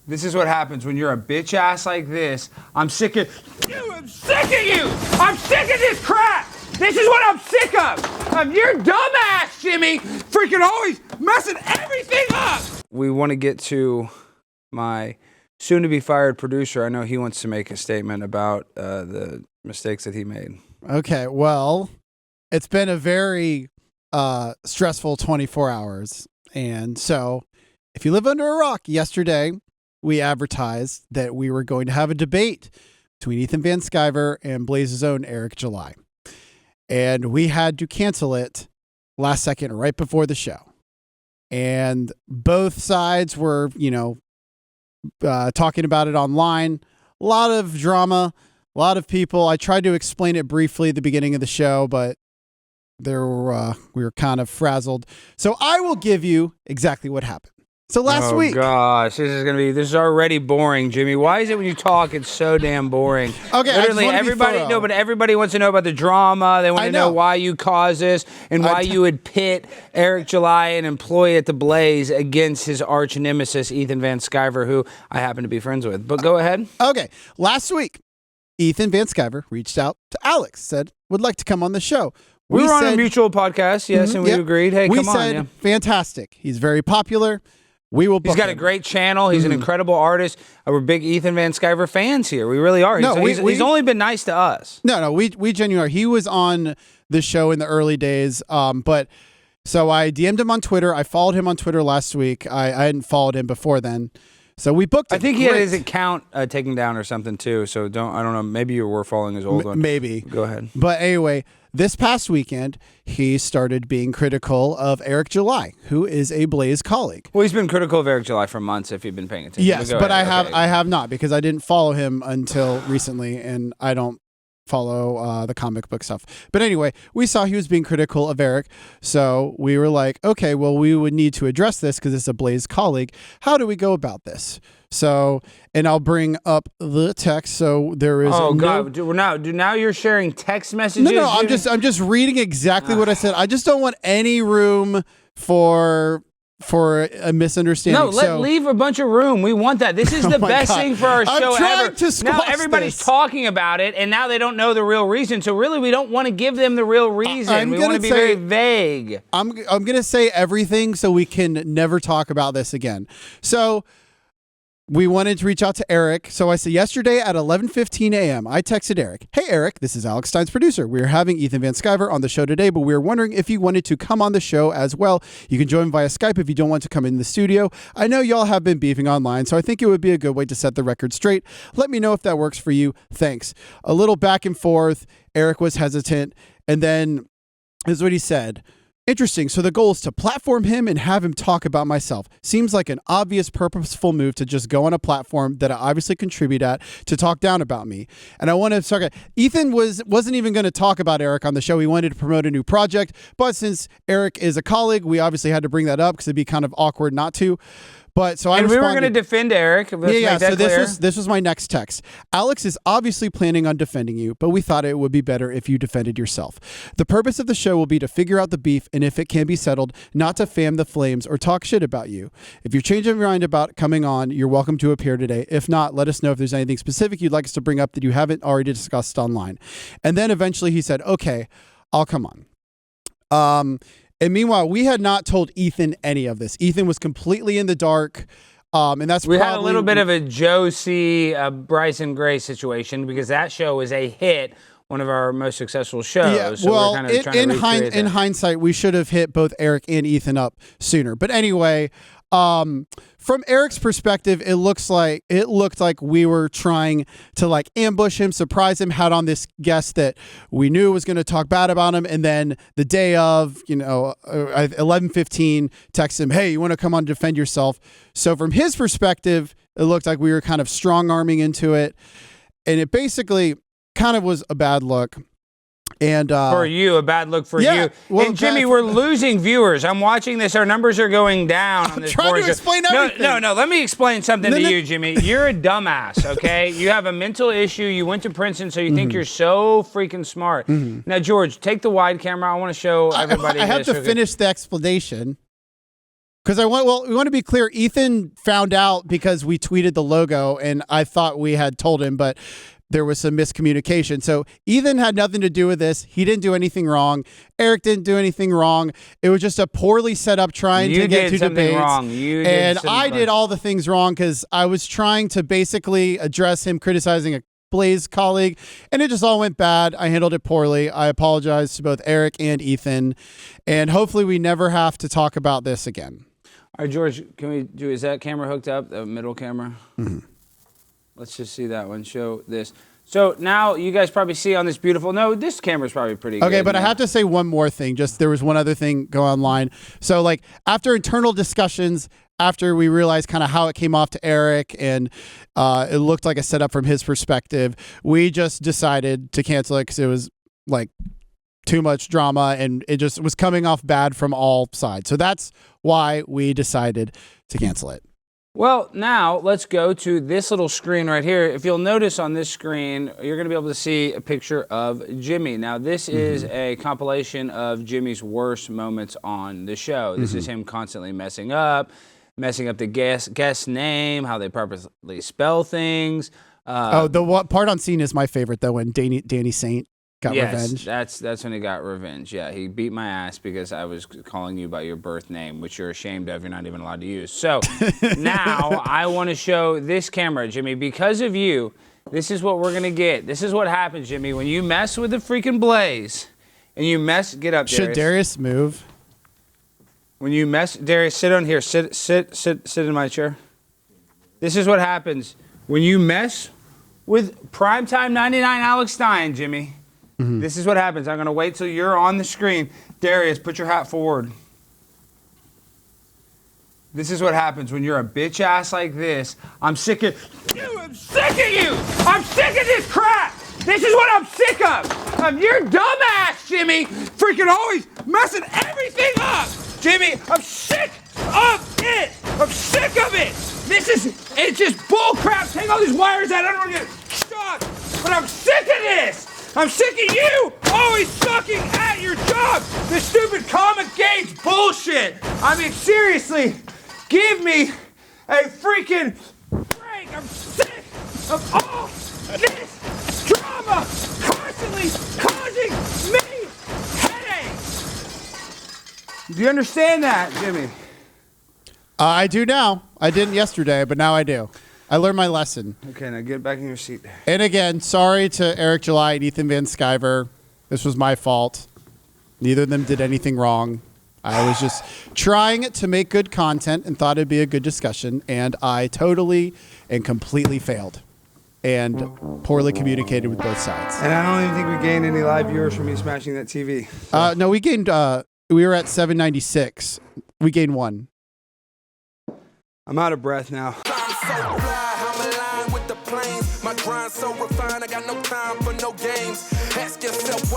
This is what happens when you're a bitch ass like this. I'm sick of you. I'm sick of you. I'm sick of this crap. This is what I'm sick of. Your dumbass, Jimmy, freaking always messing everything up. We want to get to my soon-to-be fired producer. I know he wants to make a statement about the mistakes that he made. Okay, well, it's been a very stressful 24 hours. And so if you live under a rock, yesterday we advertised that we were going to have a debate between Ethan Van Sciver and Blaze's own Eric July. And we had to cancel it last second, right before the show. And both sides were, talking about it online. A lot of drama, a lot of people. I tried to explain it briefly at the beginning of the show, but we were kind of frazzled. So I will give you exactly what happened. So last week. Oh gosh, this is already boring, Jimmy. Why is it when you talk it's so damn boring? Okay, literally everybody wants to know about the drama. They want to know why you caused this and why you would pit Eric July, an employee at the Blaze, against his arch nemesis Ethan Van Sciver, who I happen to be friends with. But go ahead. Okay, last week, Ethan Van Sciver reached out to Alex, said would like to come on the show. We were on a mutual podcast, yes, and we agreed. Hey, come on. We said, fantastic. He's very popular. We will book He's got him. a great channel. He's an incredible artist. We're big Ethan Van Sciver fans here. We really are. He's only been nice to us. No, we genuinely are. He was on the show in the early days. But so I DM'd him on Twitter. I followed him on Twitter last week. I hadn't followed him before then. So we booked him. I think he had his account taken down or something too. So I don't know. Maybe you were following his old one. Maybe. Go ahead. But anyway, this past weekend, he started being critical of Eric July, who is a Blaze colleague. Well, he's been critical of Eric July for months, if you've been paying attention. Yes, but I have not, because I didn't follow him until recently, and I don't follow the comic book stuff. But anyway, we saw he was being critical of Eric, so we were like, okay, well, we would need to address this because it's a Blaze colleague. How do we go about this? So, and I'll bring up the text. So there is. Oh God! Now you're sharing text messages. No, I'm just reading exactly what I said. I just don't want any room for a misunderstanding. No, leave a bunch of room. We want that. This is the best thing for our show ever. Now everybody's talking about it, and now they don't know the real reason. So really, we don't want to give them the real reason. We want to be very vague. I'm going to say everything so we can never talk about this again. So we wanted to reach out to Eric. So I said yesterday at 11:15 a.m., I texted Eric, "Hey, Eric, this is Alex Stein's producer. We're having Ethan Van Sciver on the show today, but we were wondering if you wanted to come on the show as well. You can join via Skype if you don't want to come in the studio. I know y'all have been beefing online, so I think it would be a good way to set the record straight. Let me know if that works for you. Thanks." A little back and forth. Eric was hesitant. And then this is what he said. "Interesting. So the goal is to platform him and have him talk about myself. Seems like an obvious, purposeful move to just go on a platform that I obviously contribute at to talk down about me." And I want to talk. Ethan wasn't even going to talk about Eric on the show. He wanted to promote a new project, but since Eric is a colleague, we obviously had to bring that up because it'd be kind of awkward not to. But so we were going to defend Eric. So this was my next text. "Alex is obviously planning on defending you, but we thought it would be better if you defended yourself. The purpose of the show will be to figure out the beef, and if it can be settled, not to fan the flames or talk shit about you. If you're changing your mind about coming on, you're welcome to appear today. If not, let us know if there's anything specific you'd like us to bring up that you haven't already discussed online." And then eventually he said, "Okay, I'll come on." And meanwhile, we had not told Ethan any of this. Ethan was completely in the dark. And that's we had a little bit of a Josie, Bryson Gray situation because that show was a hit, one of our most successful shows. Yeah, so well, we're kind of trying to in hindsight, we should have hit both Eric and Ethan up sooner. But anyway, from Eric's perspective, it looked like we were trying to like ambush him, surprise him, had on this guest that we knew was going to talk bad about him, and then the day of, 11:15, text him, "Hey, you want to come on and defend yourself?" So from his perspective, it looked like we were kind of strong arming into it, and it basically kind of was a bad look. And for you, a bad look for you. Well, and Jimmy, we're losing viewers. I'm watching this. Our numbers are going down on this trying board. to explain everything. No. Let me explain something to you, Jimmy. You're a dumbass, okay? You have a mental issue. You went to Princeton, so you think you're so freaking smart. Now, George, take the wide camera. I want to show everybody I have this. to finish the explanation. Because we want to be clear. Ethan found out because we tweeted the logo, and I thought we had told him, but there was some miscommunication. So Ethan had nothing to do with this. He didn't do anything wrong. Eric didn't do anything wrong. It was just a poorly set up trying to get to debates. Wrong. I did all the things wrong because I was trying to basically address him criticizing a Blaze colleague, and it just all went bad. I handled it poorly. I apologize to both Eric and Ethan, and hopefully we never have to talk about this again. All right, George, is that camera hooked up, the middle camera? Mm-hmm. Let's just see that one. Show this. So now you guys probably see on this beautiful, this camera's probably pretty good. Okay, but I have to say one more thing. There was one other thing go online. So like after internal discussions, after we realized kind of how it came off to Eric and it looked like a setup from his perspective, we just decided to cancel it because it was like too much drama and it just was coming off bad from all sides. So that's why we decided to cancel it. Well, now let's go to this little screen right here. If you'll notice on this screen, you're going to be able to see a picture of Jimmy. Now, this is a compilation of Jimmy's worst moments on the show. This is him constantly messing up the guest name, how they purposely spell things. The part on scene is my favorite, though, when Danny Saint got revenge. That's when he got revenge. Yeah, he beat my ass because I was calling you by your birth name, which you're ashamed of. You're not even allowed to use. So now I want to show this camera, Jimmy. Because of you, this is what we're going to get. This is what happens, Jimmy, when you mess with the freaking Blaze and you mess. Get up, Darius. Should Darius move? When you mess, Darius, sit on here. Sit in my chair. This is what happens when you mess with primetime 99 Alex Stein, Jimmy. This is what happens. I'm going to wait till you're on the screen. Darius, put your hat forward. This is what happens when you're a bitch ass like this. I'm sick of you. I'm sick of you. I'm sick of this crap. This is what I'm sick of. You're dumbass, Jimmy. Freaking always messing everything up. Jimmy, I'm sick of it. I'm sick of it. It's just bull crap. Take all these wires out. I don't want to get shot. But I'm sick of this. I'm sick of you always sucking at your job. This stupid comicsgate bullshit. I mean, seriously, give me a freaking break. I'm sick of all this drama constantly causing me headaches. Do you understand that, Jimmy? I do now. I didn't yesterday, but now I do. I learned my lesson. Okay, now get back in your seat. And again, sorry to Eric July and Ethan Van Sciver. This was my fault. Neither of them did anything wrong. I was just trying to make good content and thought it'd be a good discussion, and I totally and completely failed and poorly communicated with both sides. And I don't even think we gained any live viewers from me smashing that TV. So. No, we gained, we were at 796. We gained 1. I'm out of breath now. My grind so refined, I got no time for no games. Ask yourself why.